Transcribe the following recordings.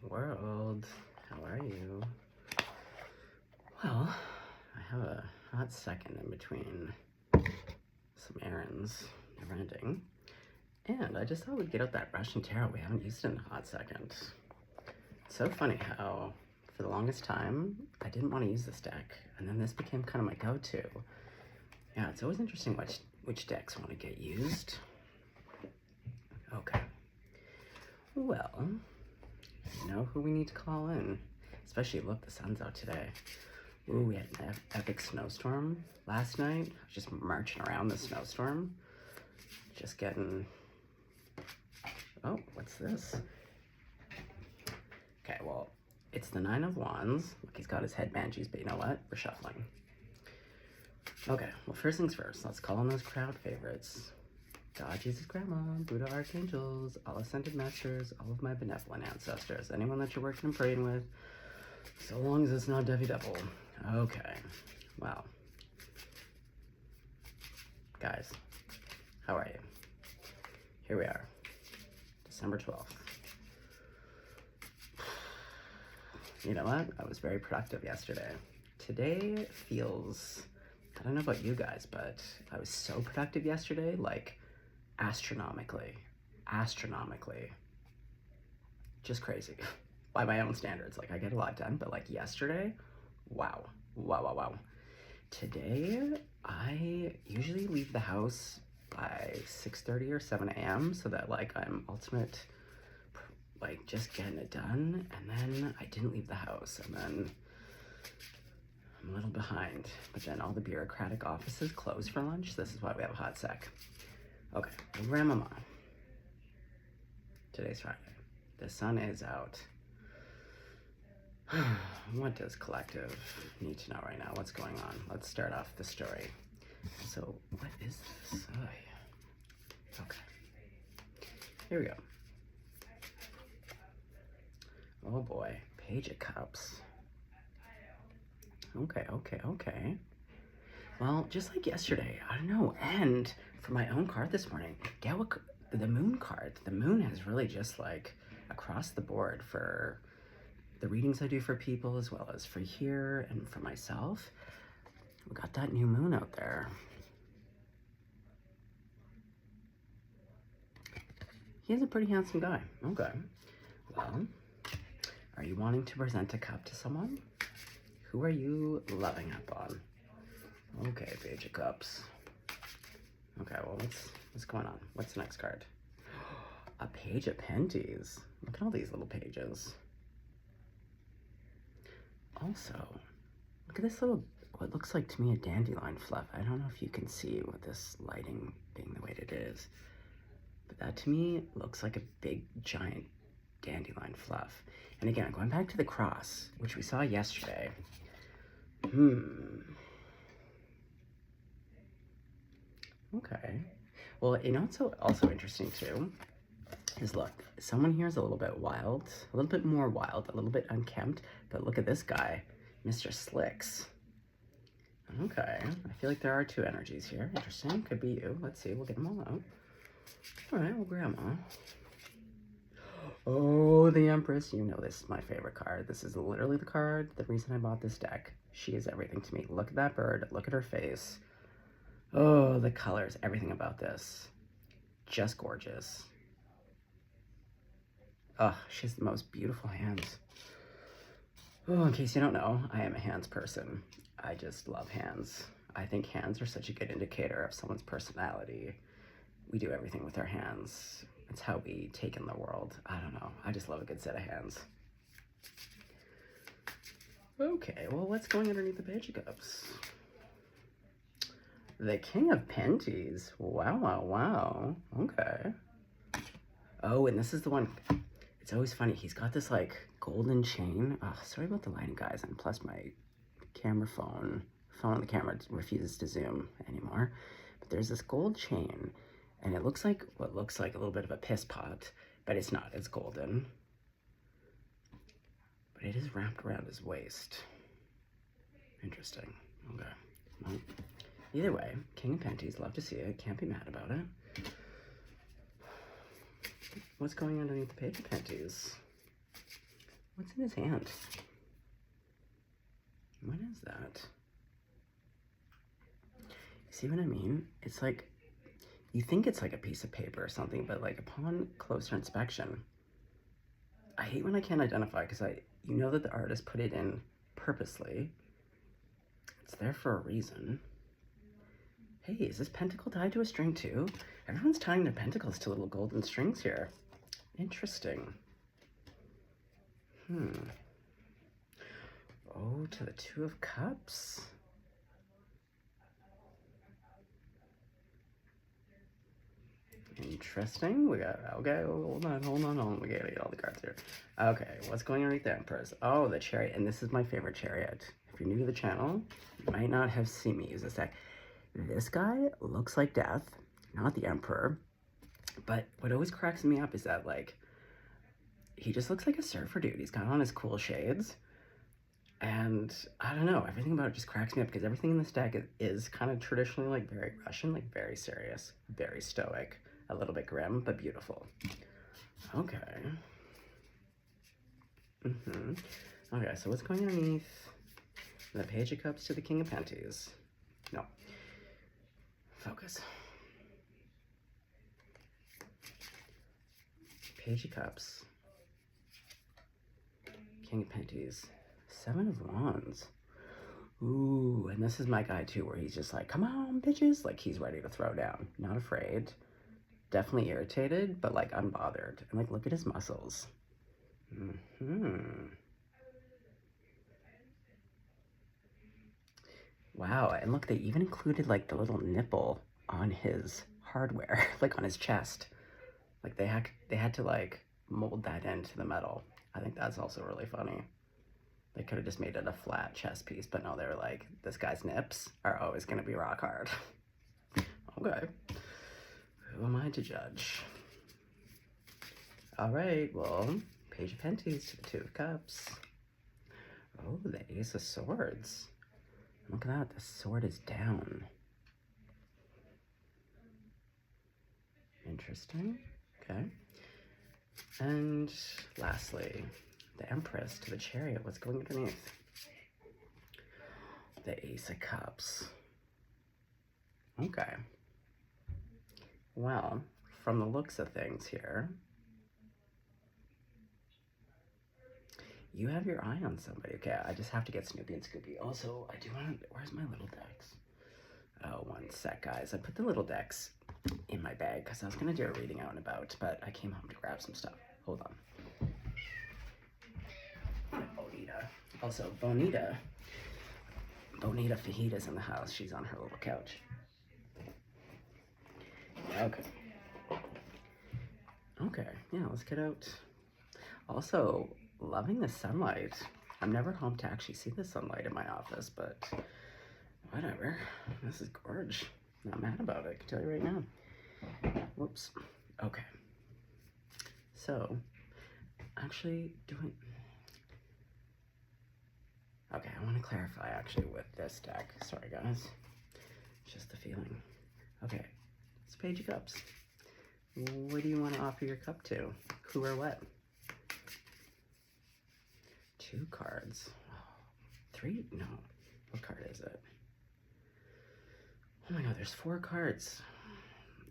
World, how are you? Well, I have a hot second in between some errands, never ending, and I just thought we'd get out that Russian Tarot. We haven't used it in a hot second. It's so funny how, for the longest time, I didn't want to use this deck, and then this became kind of my go-to. Yeah, it's always interesting which decks want to get used. Okay. Well, you know who we need to call in. Especially, look, the sun's out today. Ooh, we had an epic snowstorm last night. I was just marching around the snowstorm. Just getting... Oh, what's this? Okay, well, it's the Nine of Wands. Look, he's got his head banshees, but you know what? We're shuffling. Okay, well, first things first. Let's call on those crowd favorites. God, Jesus, Grandma, Buddha, Archangels, all ascended masters, all of my benevolent ancestors, anyone that you're working and praying with, so long as it's not Devi Devil. Okay, well, guys, how are you? Here we are, December 12th. You know what? I was very productive yesterday. Today feels, I don't know about you guys, but I was so productive yesterday, like, astronomically, just crazy by my own standards. Like, I get a lot done, but like yesterday, wow. Today, I usually leave the house by 6:30 or 7 a.m. so that like I'm like just getting it done, and then I didn't leave the house, and then I'm a little behind, but then all the bureaucratic offices close for lunch. This is why we have a hot sec. Okay, Grandmama. Today's Friday. The sun is out. What does collective need to know right now? What's going on? Let's start off the story. So, what is this? Okay. Here we go. Oh boy. Page of Cups. Okay. Well, just like yesterday, I don't know. And for my own card this morning, get what the moon card. The moon has really just like across the board for the readings I do for people as well as for here and for myself. We got that new moon out there. He's a pretty handsome guy. Okay. Well, are you wanting to present a cup to someone? Who are you loving up on? Okay, Page of Cups. Okay, well, what's going on? What's the next card? A Page of Penties. Look at all these little pages. Also, look at this little, what looks like to me a dandelion fluff. I don't know if you can see with this lighting being the way it is, but that to me looks like a big, giant dandelion fluff. And again, going back to the cross, which we saw yesterday. Okay. Well, you know what's also interesting too is look, someone here is a little bit wild, a little bit more wild, a little bit unkempt, but look at this guy, Mr. Slicks. Okay, I feel like there are two energies here. Interesting, could be you. Let's see, we'll get them all out. All right, well, Grandma. Oh, the Empress. You know this is my favorite card. This is literally the card, the reason I bought this deck. She is everything to me. Look at that bird, look at her face. Oh, the colors, everything about this. Just gorgeous. Oh, she has the most beautiful hands. Oh, in case you don't know, I am a hands person. I just love hands. I think hands are such a good indicator of someone's personality. We do everything with our hands. It's how we take in the world. I don't know. I just love a good set of hands. Okay, well, what's going underneath the Page of Cups? The King of Penties. Wow. Okay. Oh, and this is the one. It's always funny. He's got this like golden chain. Oh, sorry about the lighting, guys. And plus my phone on the camera refuses to zoom anymore. But there's this gold chain, and it looks like what looks like a little bit of a piss pot, but it's not. It's golden. But it is wrapped around his waist. Interesting. Okay. Well, either way, King of Penties, love to see it. Can't be mad about it. What's going on underneath the Page of Penties? What's in his hand? What is that? See what I mean? It's like, you think it's like a piece of paper or something, but like upon closer inspection, I hate when I can't identify because you know that the artist put it in purposely. It's there for a reason. Hey, is this pentacle tied to a string too? Everyone's tying their pentacles to little golden strings here. Interesting. Oh, to the Two of Cups. Interesting. We got, okay, hold on. We gotta get all the cards here. Okay, what's going on with the Empress? Oh, the Chariot, and this is my favorite Chariot. If you're new to the channel, you might not have seen me use this deck. This guy looks like Death, not the Emperor, but what always cracks me up is that, like, he just looks like a surfer dude. He's got on his cool shades, and I don't know, everything about it just cracks me up because everything in this deck is kind of traditionally, like, very Russian, like, very serious, very stoic, a little bit grim, but beautiful. Okay. Okay, so what's going underneath the Page of Cups to the King of Penties? No. Focus. Page of Cups. King of Penties. Seven of Wands. Ooh, and this is my guy too, where he's just like, come on, bitches. Like, he's ready to throw down. Not afraid. Definitely irritated, but like unbothered. And like, look at his muscles. Wow, and look, they even included like the little nipple on his hardware, like on his chest. Like they had to like mold that into the metal. I think that's also really funny. They could have just made it a flat chest piece, but no, they were like, this guy's nips are always gonna be rock hard. Okay. Who am I to judge? All right, well, Page of Penties to the Two of Cups. Oh, the Ace of Swords. Look at that, the sword is down. Interesting, okay. And lastly, the Empress to the Chariot. What's going underneath? The Ace of Cups. Okay. Well, from the looks of things here, you have your eye on somebody. Okay, I just have to get Snoopy and Scoopy. Also, I do want to, where's my little decks? Oh, one sec, guys. I put the little decks in my bag because I was going to do a reading out and about, but I came home to grab some stuff. Hold on. Bonita. Also, Bonita Fajita's in the house. She's on her little couch. Okay. Okay, yeah, let's get out. Also, loving the sunlight. I'm never home to actually see the sunlight in my office, but whatever. This is gorge. Not mad about it, I can tell you right now. Whoops. Okay. So, actually doing... Okay, I want to clarify actually with this deck. Sorry, guys. It's just the feeling. Okay, it's Page of Cups. What do you want to offer your cup to? Who or what? 2 cards. 3? No. What card is it? Oh my god, there's 4 cards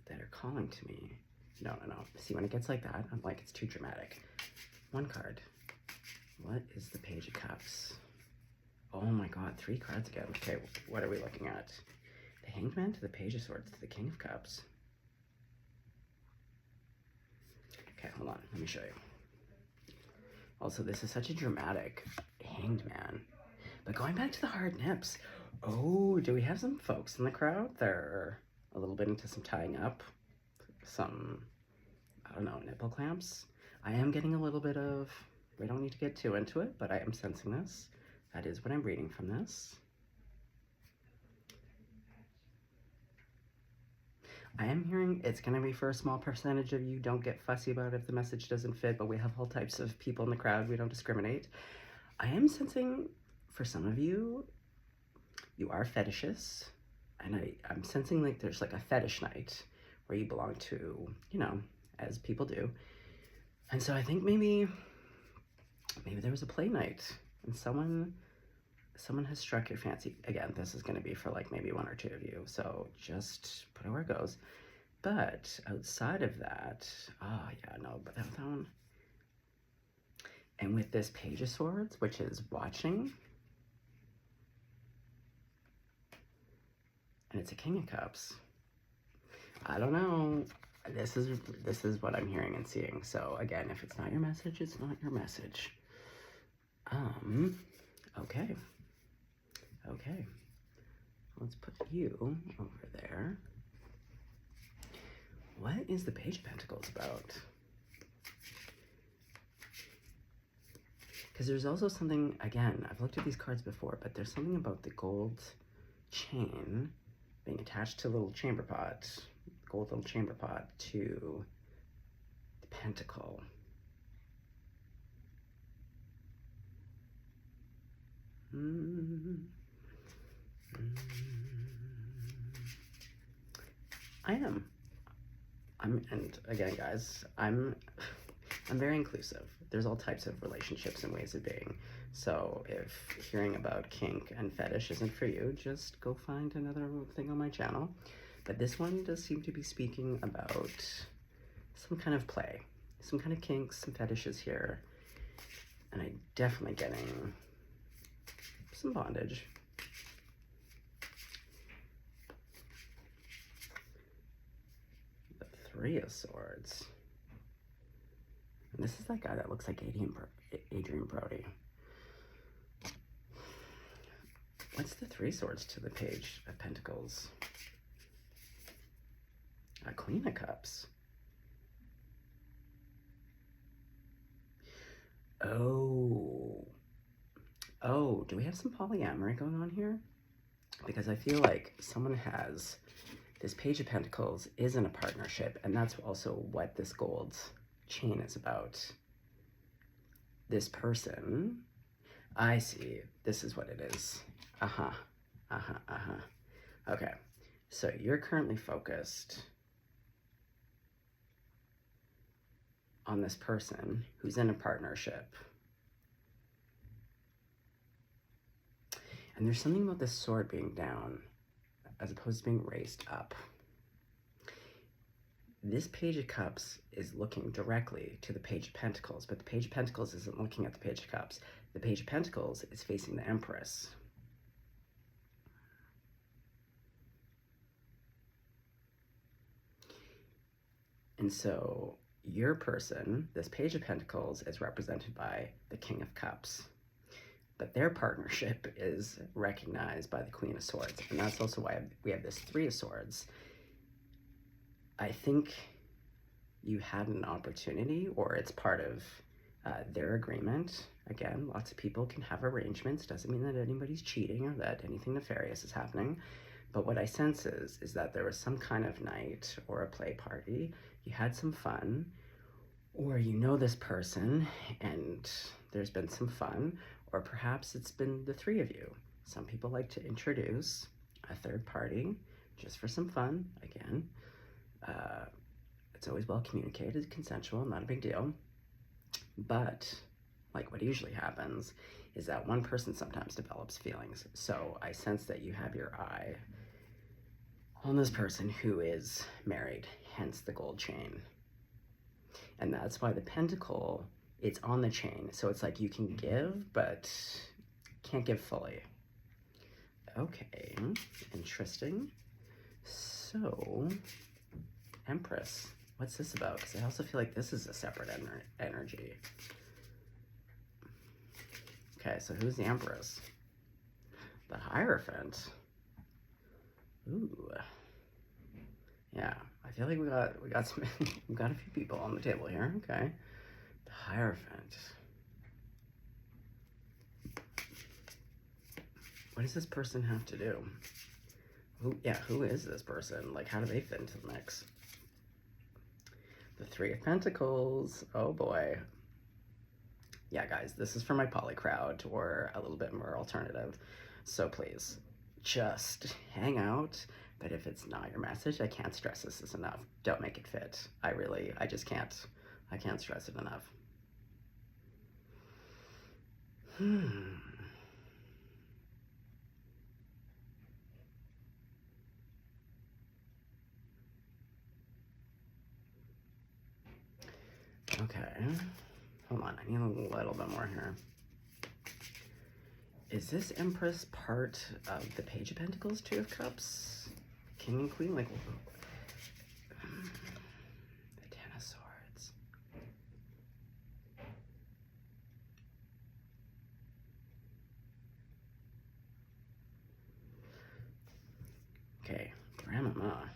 that are calling to me. No. See, when it gets like that, I'm like, it's too dramatic. 1 card. What is the Page of Cups? Oh my god, 3 cards again. Okay, what are we looking at? The Hanged Man to the Page of Swords to the King of Cups. Okay, hold on, let me show you. Also, this is such a dramatic Hanged Man. But going back to the hard nips, oh, do we have some folks in the crowd that are a little bit into some tying up? Some, I don't know, nipple clamps? I am getting a little bit of, we don't need to get too into it, but I am sensing this. That is what I'm reading from this. I am hearing it's going to be for a small percentage of you. Don't get fussy about it if the message doesn't fit, but we have all types of people in the crowd. We don't discriminate. I am sensing for some of you, you are fetishists, and I'm sensing like there's like a fetish night where you belong to, you know, as people do. And so I think maybe maybe there was a play night and someone has struck your fancy. Again, this is going to be for like maybe one or two of you, so just put it where it goes. But outside of that, oh yeah, no, but that one. And with this Page of Swords, which is watching, and it's a King of Cups. I don't know. This is what I'm hearing and seeing. So again, if it's not your message, it's not your message. Okay. Okay. Let's put you over there. What is the Page of Pentacles about? Because there's also something, again, I've looked at these cards before, but there's something about the gold chain being attached to a little chamber pot, gold little chamber pot, to the pentacle. And again, guys, I'm very inclusive. There's all types of relationships and ways of being. So if hearing about kink and fetish isn't for you, just go find another thing on my channel. But this one does seem to be speaking about some kind of play, some kind of kinks, some fetishes here. And I'm definitely getting some bondage. The Three of Swords. And this is that guy that looks like Adrian Brody. What's the Three Swords to the Page of Pentacles? A Queen of Cups. Oh, do we have some polyamory going on here? Because I feel like someone has, this Page of Pentacles is in a partnership, and that's also what this gold chain is about. This person, I see, this is what it is. Okay, so you're currently focused on this person who's in a partnership. And there's something about this sword being down as opposed to being raised up. This Page of Cups is looking directly to the Page of Pentacles, but the Page of Pentacles isn't looking at the Page of Cups. The Page of Pentacles is facing the Empress. And so your person, this Page of Pentacles, is represented by the King of Cups. But their partnership is recognized by the Queen of Swords. And that's also why we have this Three of Swords. I think you had an opportunity, or it's part of their agreement. Again, lots of people can have arrangements. Doesn't mean that anybody's cheating or that anything nefarious is happening. But what I sense is that there was some kind of night or a play party. You had some fun, or you know this person and there's been some fun, or perhaps it's been the three of you. Some people like to introduce a third party just for some fun. Again, it's always well communicated, consensual, not a big deal. But like what usually happens is that one person sometimes develops feelings. So I sense that you have your eye on this person who is married, hence the gold chain. And that's why the pentacle, it's on the chain. So it's like you can give, but can't give fully. Okay, interesting. So, Empress, what's this about? Because I also feel like this is a separate energy. Okay, so who's the Empress? The Hierophant. Ooh. Yeah, I feel like we got some we got a few people on the table here. Okay. The Hierophant. What does this person have to do? Who is this person? Like, how do they fit into the mix? The Three of Pentacles. Oh boy. Yeah, guys, this is for my poly crowd, or a little bit more alternative. So please, just hang out. But if it's not your message, I can't stress this enough. Don't make it fit. I just can't. I can't stress it enough. Hmm. Okay. Hold on, I need a little bit more here. Is this Empress part of the Page of Pentacles, Two of Cups, King and Queen? Like, the Ten of Swords. Okay, Grandmama.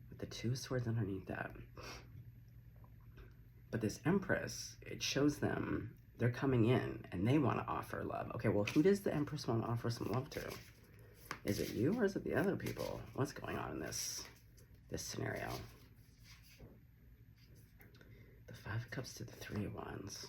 With the Two of Swords underneath that. But this Empress, it shows them they're coming in and they want to offer love. Okay, well, who does the Empress want to offer some love to? Is it you or is it the other people? What's going on in this scenario? The Five of Cups to the Three of Wands.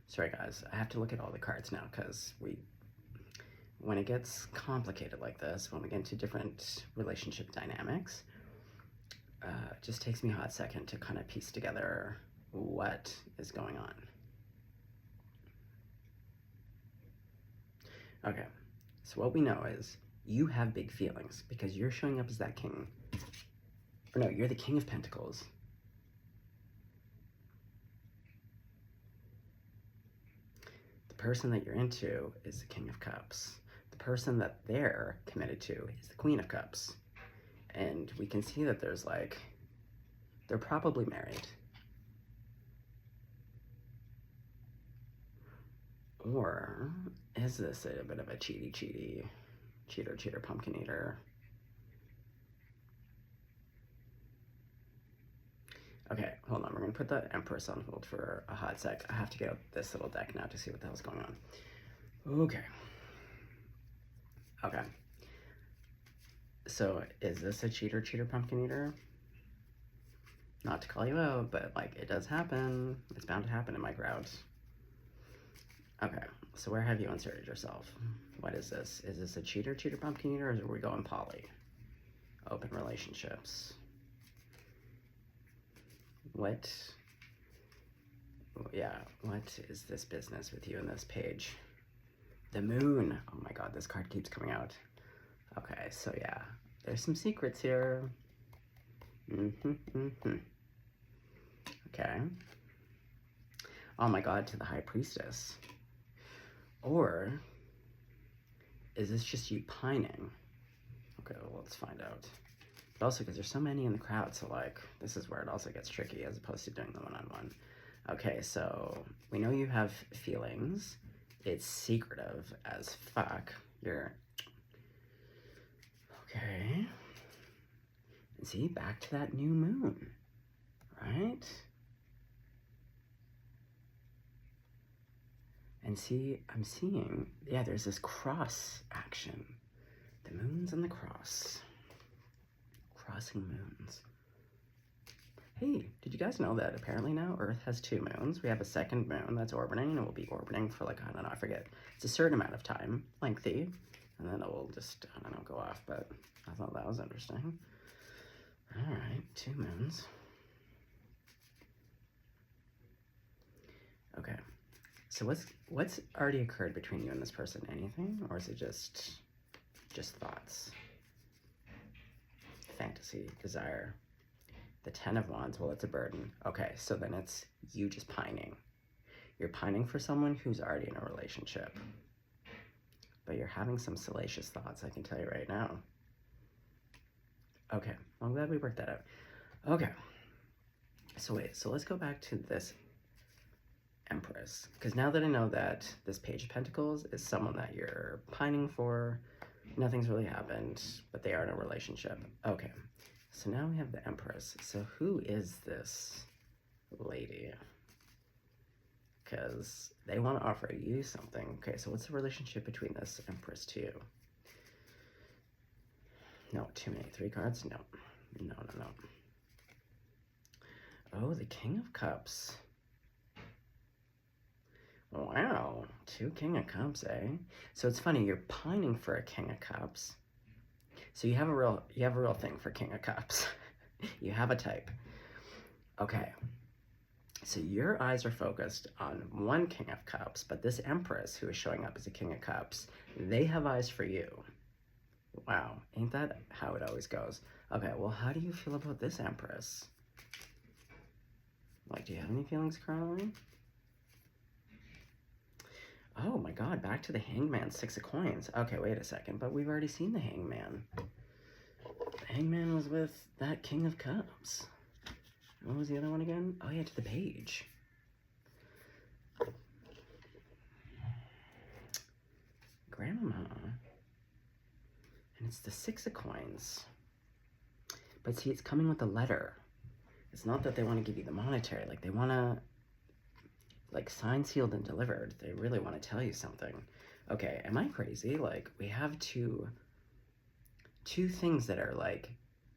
Sorry guys, I have to look at all the cards now because when it gets complicated like this, when we get into different relationship dynamics, it just takes me a hot second to kind of piece together what is going on. Okay, so what we know is you have big feelings because you're showing up as that king. Or no, you're the King of Pentacles. The person that you're into is the King of Cups. The person that they're committed to is the Queen of Cups. And we can see that there's like, they're probably married. Or is this a bit of a cheater, pumpkin eater? Okay, hold on. We're going to put the Empress on hold for a hot sec. I have to get out this little deck now to see what the hell's going on. Okay. Okay. So, is this a cheater, pumpkin eater? Not to call you out, but, like, it does happen. It's bound to happen in my crowds. Okay, so where have you inserted yourself? What is this? Is this a cheater, pumpkin eater, or are we going poly? Open relationships. What is this business with you in this page? The Moon. Oh my god, this card keeps coming out. Okay, so yeah, there's some secrets here. Okay. Oh my god, to the High Priestess. Or is this just you pining? Okay, well, let's find out. But also, because there's so many in the crowd, so like, this is where it also gets tricky as opposed to doing the one-on-one. Okay, so we know you have feelings. It's secretive as fuck. You're... Okay. And see, back to that new moon, right? And see, I'm seeing, yeah, there's this cross action. The moons and the cross. Crossing moons. Hey, did you guys know that apparently now Earth has 2 moons? We have a second moon that's orbiting, and it will be orbiting for like, I don't know, I forget. It's a certain amount of time, lengthy, and then it will just, I don't know, go off, but I thought that was interesting. All right, 2 moons. Okay, so what's already occurred between you and this person? Anything, or is it just thoughts? Fantasy, desire. The 10 of Wands, well, it's a burden. Okay, so then it's you just pining. You're pining for someone who's already in a relationship. But you're having some salacious thoughts, I can tell you right now. Okay, well, I'm glad we worked that out. Okay, so wait, so let's go back to this Empress. Because now that I know that this Page of Pentacles is someone that you're pining for, nothing's really happened, but they are in a relationship. Okay, so now we have the Empress. So who is this lady? Because they want to offer you something. Okay, so what's the relationship between this Empress to you? No, too many. 3 cards? No. No. Oh, the King of Cups. Wow, 2 King of Cups, eh? So it's funny, you're pining for a King of Cups. So you have a real thing for King of Cups. You have a type. Okay. So your eyes are focused on one King of Cups, but this Empress who is showing up as a King of Cups, they have eyes for you. Wow, ain't that how it always goes? Okay, well, how do you feel about this Empress? Like, do you have any feelings currently? Oh my god, back to the Hangman, 6 of Coins. Okay, wait a second, but we've already seen the Hangman. The Hangman was with that King of Cups. What was the other one again? Oh yeah, to the Page. Grandma. And it's the 6 of Coins. But see, it's coming with a letter. It's not that they want to give you the monetary. Like, they want to, like, signed, sealed, and delivered. They really want to tell you something. Okay, am I crazy? Like, we have two things that are, like,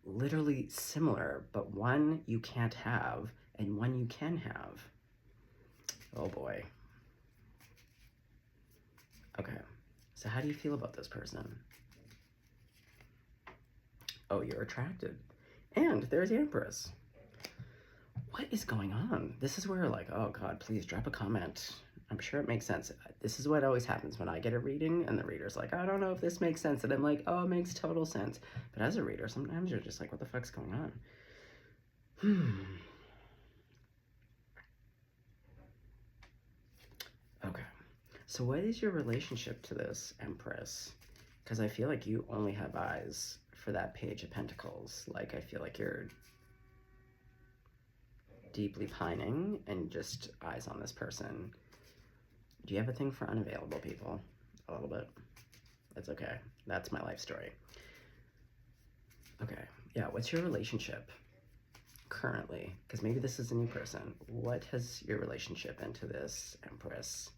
literally similar, but one you can't have, and one you can have. Oh, boy. Okay, so how do you feel about this person? Oh, you're attracted. And there's the Empress. What is going on? This is where, like, oh god, please drop a comment. I'm sure it makes sense. This is what always happens when I get a reading and the reader's like, I don't know if this makes sense. And I'm like, oh, it makes total sense. But as a reader, sometimes you're just like, what the fuck's going on? Okay. So what is your relationship to this Empress? Because I feel like you only have eyes for that Page of Pentacles. Like, I feel like you're deeply pining and just eyes on this person. Do you have a thing for unavailable people? A little bit. That's okay. That's my life story. Okay. Yeah, what's your relationship currently? Because maybe this is a new person. What has your relationship been to this Empress?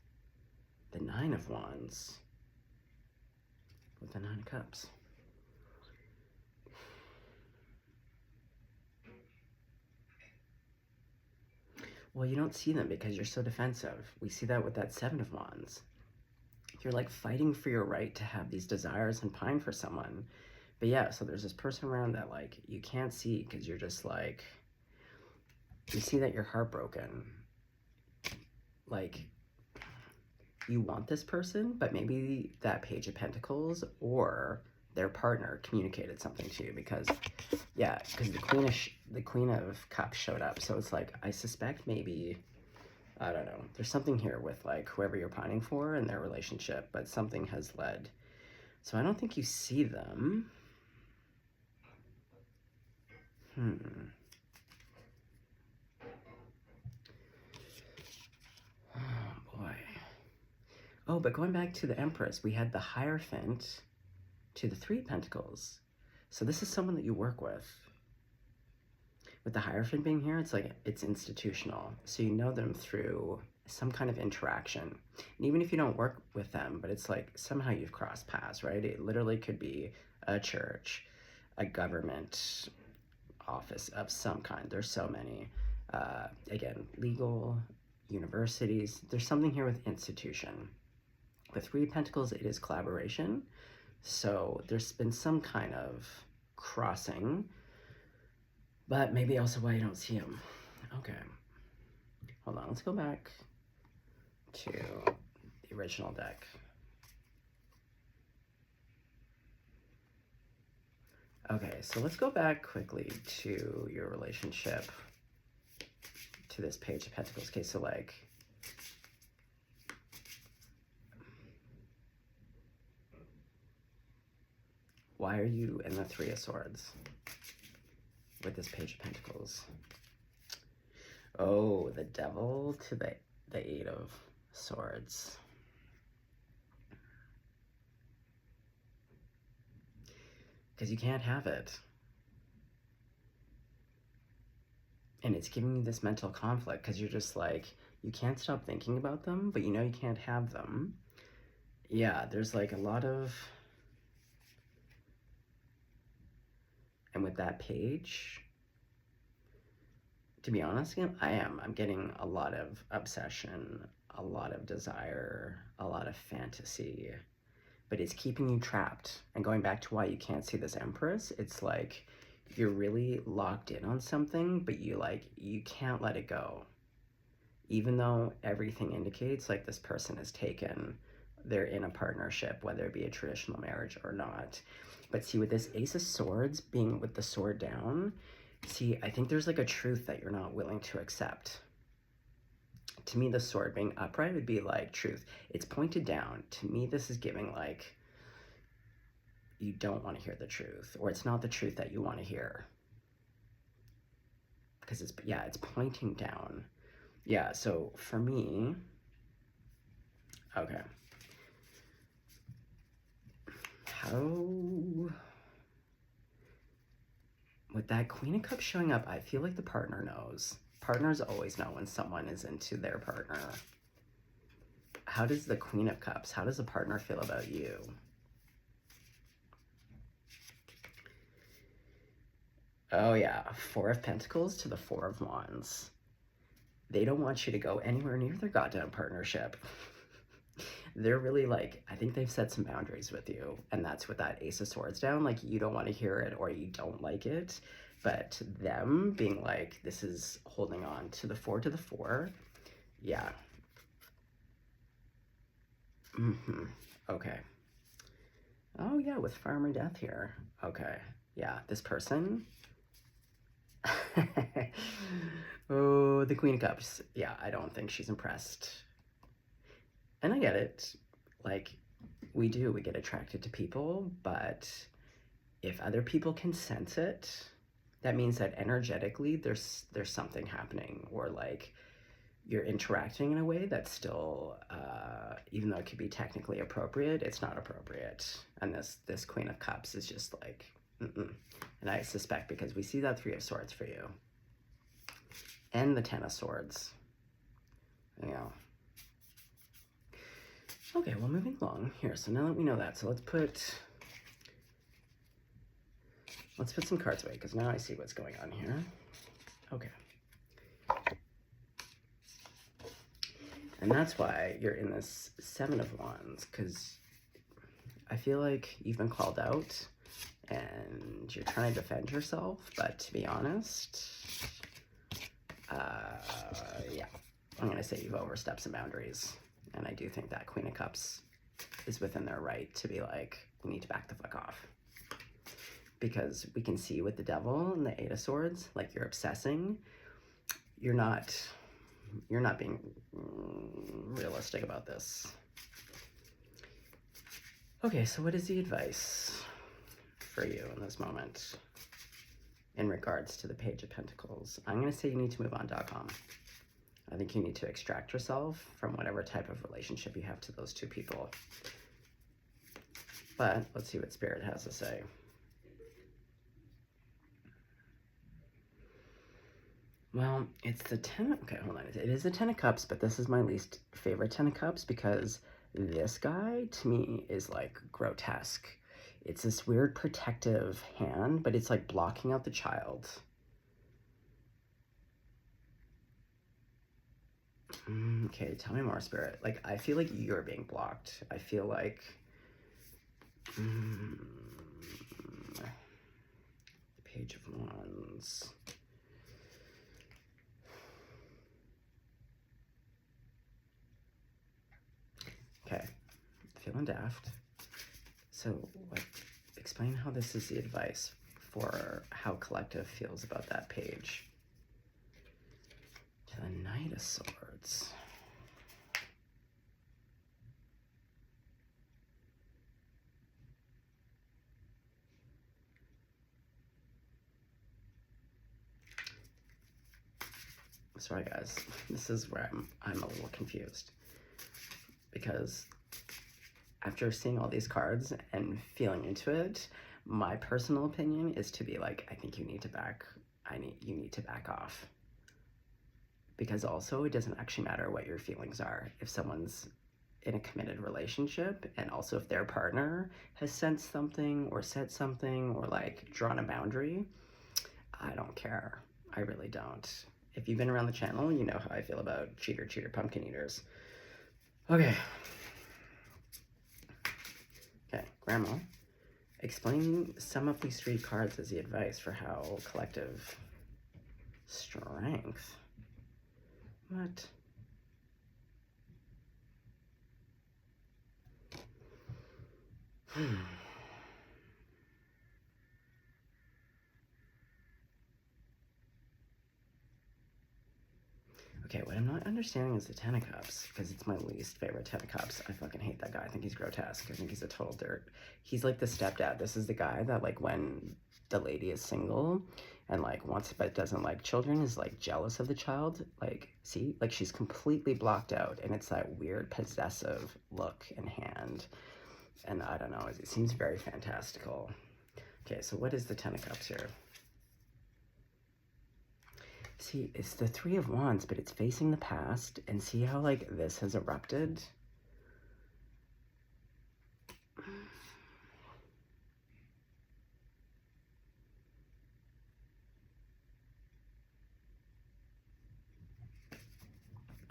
The 9 of Wands with the 9 of Cups. Well, you don't see them because you're so defensive. We see that with that 7 of Wands. You're like fighting for your right to have these desires and pine for someone. But yeah, so there's this person around that like you can't see because you're just like, you see that you're heartbroken. Like, you want this person, but maybe that Page of Pentacles or their partner communicated something to you because, yeah, because the Queen of Cups showed up. So it's like, I suspect maybe, I don't know, there's something here with like whoever you're pining for and their relationship, but something has led. So I don't think you see them. Oh boy. Oh, but going back to the Empress, we had the Hierophant to the 3 of Pentacles. So this is someone that you work with. With the Hierophant being here, it's like, it's institutional. So you know them through some kind of interaction. And even if you don't work with them, but it's like somehow you've crossed paths, right? It literally could be a church, a government office of some kind. There's so many. Again, legal, universities. There's something here with institution. With 3 of Pentacles, it is collaboration. So there's been some kind of crossing, but maybe also why you don't see him. Okay. Hold on, let's go back to the original deck. Okay, so let's go back quickly to your relationship to this Page of Pentacles. Okay, so like, why are you in the 3 of Swords with this Page of Pentacles? Oh, the Devil to the 8 of Swords. Because you can't have it. And it's giving you this mental conflict because you're just like, you can't stop thinking about them, but you know you can't have them. Yeah, there's like a lot of... And with that page, to be honest, I'm getting a lot of obsession, a lot of desire, a lot of fantasy. but it's keeping you trapped. And going back to why you can't see this Empress, it's like you're really locked in on something, but you can't let it go. Even though everything indicates like this person is taken, they're in a partnership, whether it be a traditional marriage or not. But see, with this Ace of Swords being with the sword down, see, I think there's like a truth that you're not willing to accept. To me, the sword being upright would be like truth. It's pointed down. To me, this is giving like you don't want to hear the truth, or it's not the truth that you want to hear. Because it's pointing down. Yeah, so for me, okay. With that Queen of Cups showing up, I feel like the partner knows. Partners always know when someone is into their partner. How does the Queen of Cups, how does the partner feel about you? Oh yeah, Four of Pentacles to the Four of Wands. They don't want you to go anywhere near their goddamn partnership. They're really like, I think they've set some boundaries with you, and that's with that Ace of Swords down. Like, you don't want to hear it or you don't like it, but them being like, this is holding on to the Four. Yeah. Okay. Oh yeah, with Farmer Death here. Okay. Yeah, this person. Oh, the Queen of Cups. Yeah, I don't think she's impressed. And I get it. Like, we get attracted to people, but if other people can sense it, that means that energetically there's something happening, or like you're interacting in a way that's still, even though it could be technically appropriate, it's not appropriate. And this Queen of Cups is just like, And I suspect because we see that Three of Swords for you. And the Ten of Swords. You know. Okay, well, moving along here. So now that we know that, so let's put some cards away, because now I see what's going on here. Okay. And that's why you're in this Seven of Wands, because I feel like you've been called out and you're trying to defend yourself, but to be honest, yeah, I'm going to say you've overstepped some boundaries. And I do think that Queen of Cups is within their right to be like, you need to back the fuck off. Because we can see with the Devil and the Eight of Swords, like you're obsessing. You're not being realistic about this. Okay, so what is the advice for you in this moment in regards to the Page of Pentacles? I'm going to say you need to move on.com. I think you need to extract yourself from whatever type of relationship you have to those two people. But let's see what Spirit has to say. Well, it's the okay, hold on. It is the Ten of Cups, but this is my least favorite Ten of Cups because this guy, to me, is like grotesque. It's this weird protective hand, but it's like blocking out the child. Okay, tell me more, Spirit. Like, I feel like you're being blocked. I feel like... the Page of Wands. Okay, feeling daft. So, explain how this is the advice for how Collective feels about that page. To the Knight of Swords. Sorry guys, this is where I'm a little confused. Because after seeing all these cards and feeling into it, my personal opinion is to be like, I think you need to back off. Because also, it doesn't actually matter what your feelings are. If someone's in a committed relationship, and also if their partner has sensed something or said something or like drawn a boundary, I don't care. I really don't. If you've been around the channel, you know how I feel about cheater, pumpkin eaters. Okay. Grandma, explain some of these 3 cards as the advice for how collective strength. What? Okay, what I'm not understanding is the Ten of Cups, because it's my least favorite Ten of Cups. I fucking hate that guy. I think he's grotesque. I think he's a total dirt. He's like the stepdad. This is the guy that, like, when the lady is single and, like, wants but doesn't like children, is, like, jealous of the child. Like, see? Like, she's completely blocked out, and it's that weird possessive look and hand. And I don't know. It seems very fantastical. Okay, so what is the Ten of Cups here? See, it's the 3 of Wands, but it's facing the past. And see how, like, this has erupted?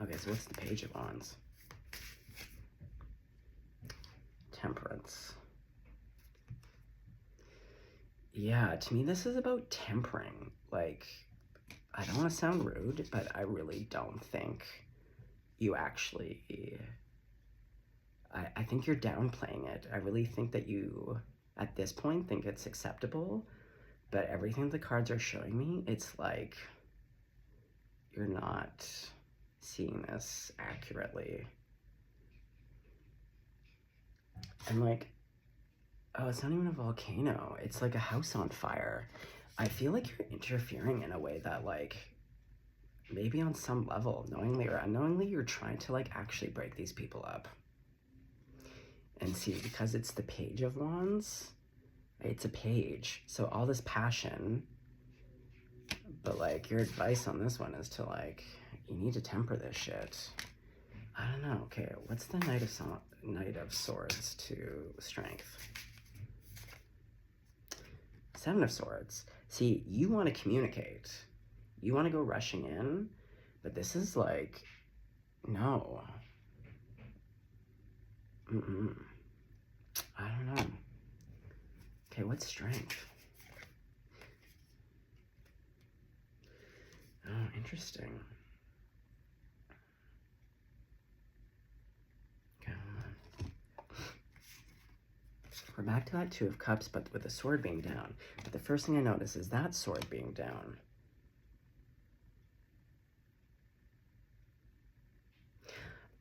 Okay, so what's the Page of Wands? Temperance. Yeah, to me, this is about tempering. Like, I don't want to sound rude, but I really don't think you actually... I think you're downplaying it. I really think that you, at this point, think it's acceptable, but everything the cards are showing me, it's like you're not seeing this accurately. And, like, oh, it's not even a volcano. It's like a house on fire. I feel like you're interfering in a way that, like, maybe on some level, knowingly or unknowingly, you're trying to, like, actually break these people up. And see, because it's the Page of Wands, it's a page. So all this passion, but, like, your advice on this one is to, like, you need to temper this shit. I don't know. Okay, what's the Knight of Swords to Strength? 7 of Swords. See, you want to communicate. You want to go rushing in, but this is like, no. I don't know. Okay, what's Strength? Oh, interesting. Okay, hold on. We're back to that 2 of Cups, but with the sword being down. But the first thing I notice is that sword being down.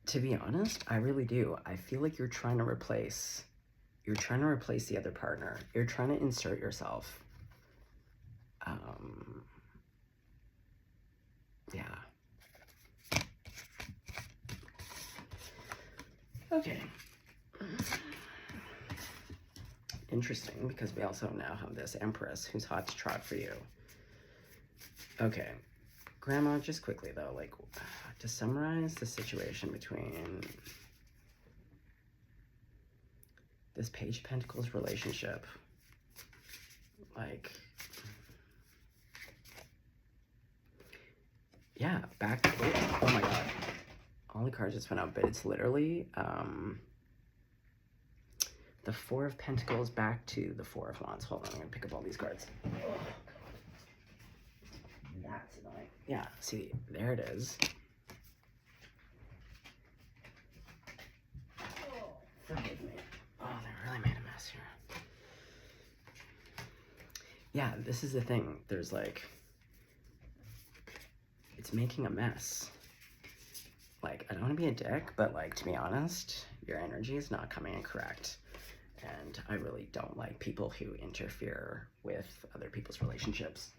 To be honest, I really do. I feel like you're trying to replace the other partner. You're trying to insert yourself. Yeah. Okay. Interesting, because we also now have this Empress who's hot to trot for you. Okay. Grandma, just quickly though, like, to summarize the situation between this Page of Pentacles relationship, like, yeah, back, oh my god, all the cards just went out, but it's literally, the 4 of Pentacles back to the 4 of Wands. Hold on, I'm gonna pick up all these cards. That's annoying. Yeah, see, there it is. Forgive me. Oh, they really made a mess here. Yeah, this is the thing. There's, like, it's making a mess. Like, I don't want to be a dick, but, like, to be honest, your energy is not coming in correct. And I really don't like people who interfere with other people's relationships.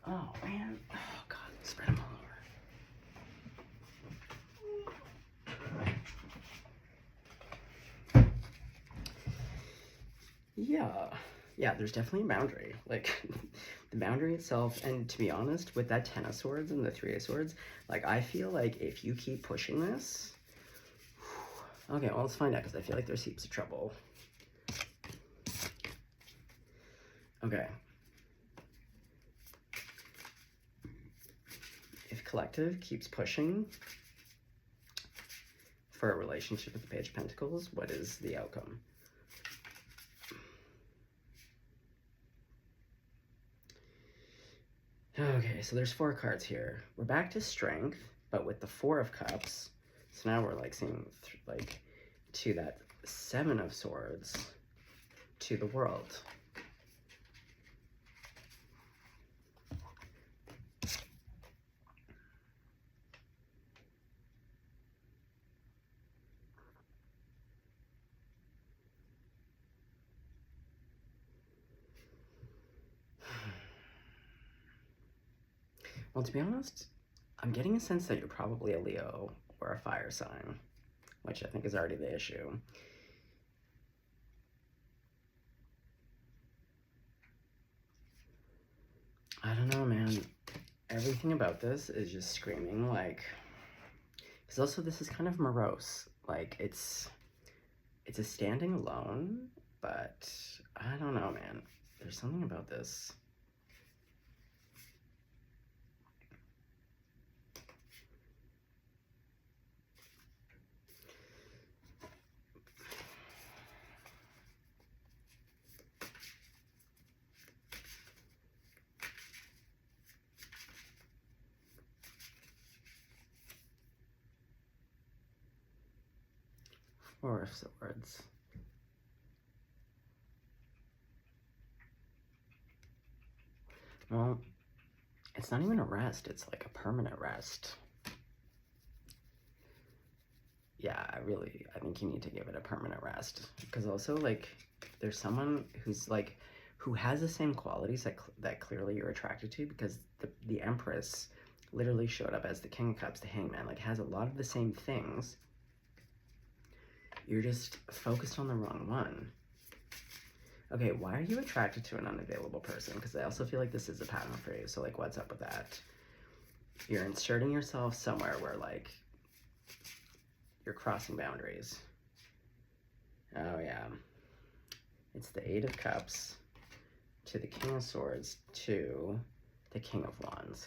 Oh, man. Oh, God. Spread them all over. Yeah, there's definitely a boundary. Like, the boundary itself, and to be honest, with that 10 of Swords and the 3 of Swords, like, I feel like if you keep pushing this... Okay, well, let's find out, because I feel like there's heaps of trouble. Okay. If Collective keeps pushing for a relationship with the Page of Pentacles, what is the outcome? Okay, so there's 4 cards here. We're back to strength, but with the 4 of Cups. So now we're like seeing like to that 7 of Swords, to the World. Well, to be honest, I'm getting a sense that you're probably a Leo or a fire sign, which I think is already the issue. I don't know, man. Everything about this is just screaming like, because also this is kind of morose. Like it's a standing alone, but I don't know, man. There's something about this. Four of Swords. Well, it's not even a rest, it's like a permanent rest. Yeah, I think you need to give it a permanent rest. Because also, like, there's someone who's, like, who has the same qualities that clearly you're attracted to, because the Empress literally showed up as the King of Cups, the Hangman, like, has a lot of the same things. You're just focused on the wrong one. Okay, why are you attracted to an unavailable person? Because I also feel like this is a pattern for you. So, like, what's up with that? You're inserting yourself somewhere where, like, you're crossing boundaries. Oh, yeah. It's the 8 of Cups to the King of Swords to the King of Wands.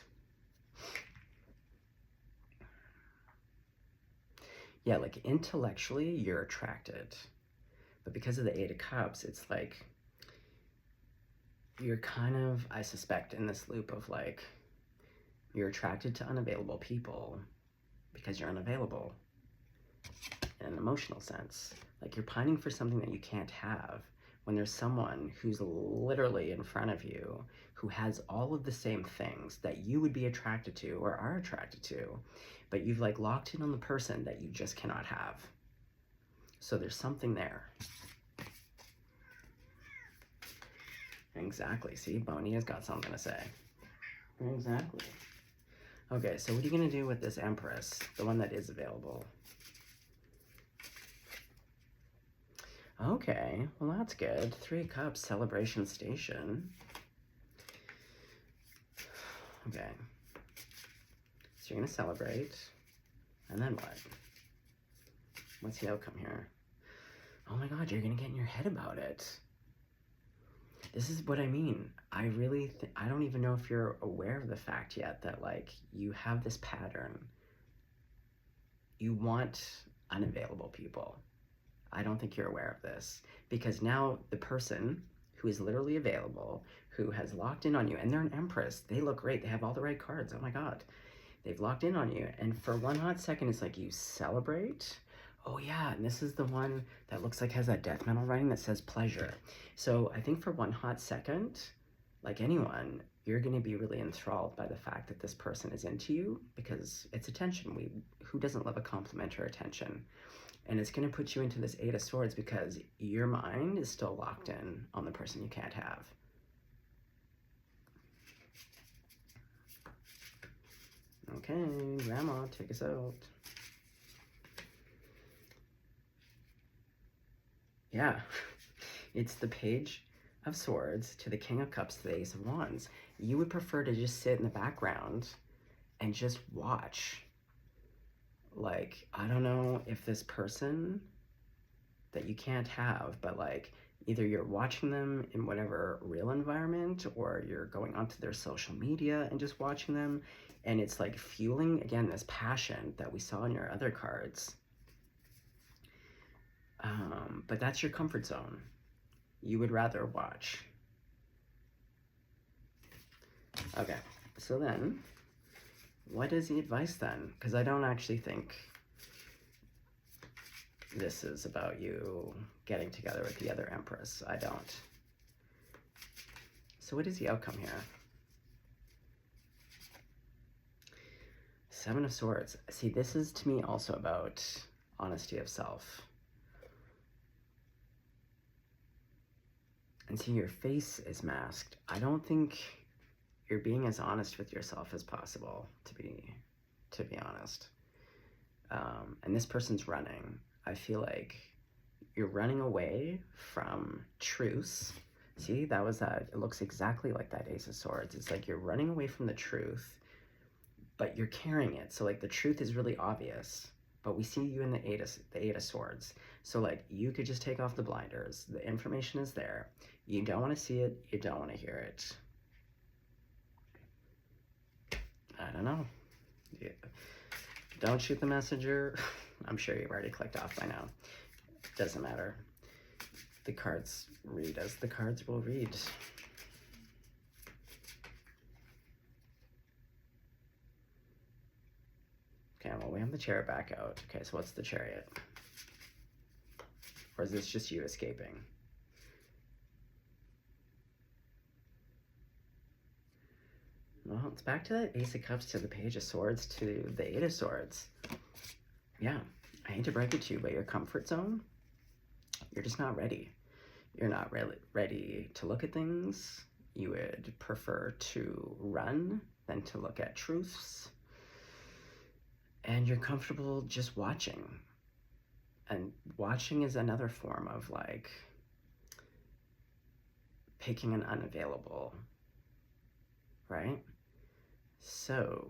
Yeah, like, intellectually, you're attracted. But because of the 8 of Cups, it's like, you're kind of, I suspect, in this loop of, like, you're attracted to unavailable people because you're unavailable in an emotional sense. Like, you're pining for something that you can't have when there's someone who's literally in front of you who has all of the same things that you would be attracted to or are attracted to, but you've, like, locked in on the person that you just cannot have. So there's something there. Exactly. See, Boney has got something to say. Exactly. Okay, so what are you going to do with this Empress, the one that is available? Okay, well, that's good. 3 of Cups, Celebration Station. Okay. So you're going to celebrate. And then what? What's the outcome here? Oh my god, you're going to get in your head about it. This is what I mean. I don't even know if you're aware of the fact yet that, like, you have this pattern. You want unavailable people. I don't think you're aware of this, because now the person who is literally available, who has locked in on you, and they're an Empress, they look great, they have all the right cards, oh my god. They've locked in on you, and for one hot second, it's like you celebrate. Oh yeah, and this is the one that looks like has that death metal writing that says pleasure. So I think for one hot second, like anyone, you're going to be really enthralled by the fact that this person is into you, because it's attention. Who doesn't love a compliment or attention? And it's going to put you into this 8 of Swords because your mind is still locked in on the person you can't have. Okay, Grandma, take us out. Yeah, it's the Page of Swords to the King of Cups to the Ace of Wands. You would prefer to just sit in the background and just watch. Like, I don't know if this person that you can't have, but, like, either you're watching them in whatever real environment, or you're going onto their social media and just watching them, and it's like fueling, again, this passion that we saw in your other cards. But that's your comfort zone. You would rather watch. Okay, so then, what is the advice then? Because I don't actually think this is about you getting together with the other Empress. I don't. So what is the outcome here? Seven of Swords. See, this is to me also about honesty of self. And see, your face is masked. I don't think you're being as honest with yourself as possible, to be honest. And this person's running. I feel like you're running away from truths. See, that was that. It looks exactly like that Ace of Swords. It's like you're running away from the truth, but you're carrying it. So like the truth is really obvious, but we see you in the Eight of Swords. So like you could just take off the blinders. The information is there. You don't want to see it. You don't want to hear it. I don't know. Yeah. Don't shoot the messenger. I'm sure you've already clicked off by now. Doesn't matter. The cards read as the cards will read. Okay, well, we have the Chariot back out. Okay, so what's the Chariot? Or is this just you escaping? Well, it's back to that Ace of Cups to the Page of Swords to the Eight of Swords. Yeah, I hate to break it to you, but your comfort zone, you're just not ready. You're not really ready to look at things. You would prefer to run than to look at truths. And you're comfortable just watching. And watching is another form of like picking an unavailable, right? So,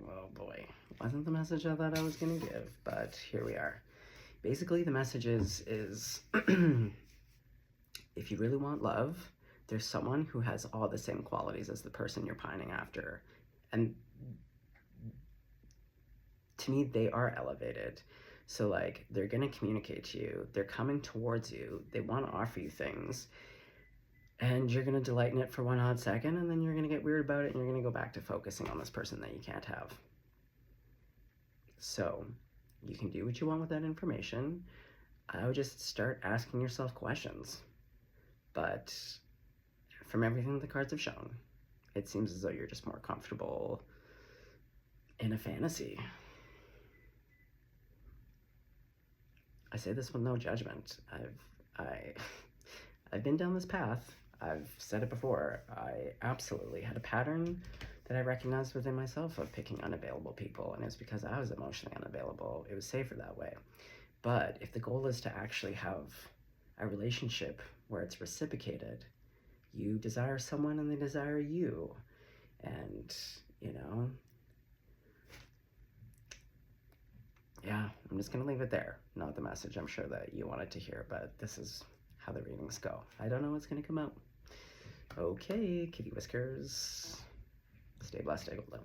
oh boy, wasn't the message I thought I was gonna give, but here we are. Basically, the message is if you really want love, there's someone who has all the same qualities as the person you're pining after. And to me, they are elevated. So like, they're gonna communicate to you, they're coming towards you, they wanna offer you things, and you're gonna delight in it for one hot second, and then you're gonna get weird about it, and you're gonna go back to focusing on this person that you can't have. So, you can do what you want with that information. I would just start asking yourself questions. But from everything the cards have shown, it seems as though you're just more comfortable in a fantasy. I say this with no judgment. I've been down this path. I've said it before. I absolutely had a pattern that I recognized within myself of picking unavailable people, and it's because I was emotionally unavailable. It was safer that way. But if the goal is to actually have a relationship where it's reciprocated, you desire someone and they desire you, and you know, yeah, I'm just gonna leave it there. Not the message I'm sure that you wanted to hear, but this is how the readings go. I don't know what's gonna come out. Okay, kitty whiskers. Stay blessed, stay golden.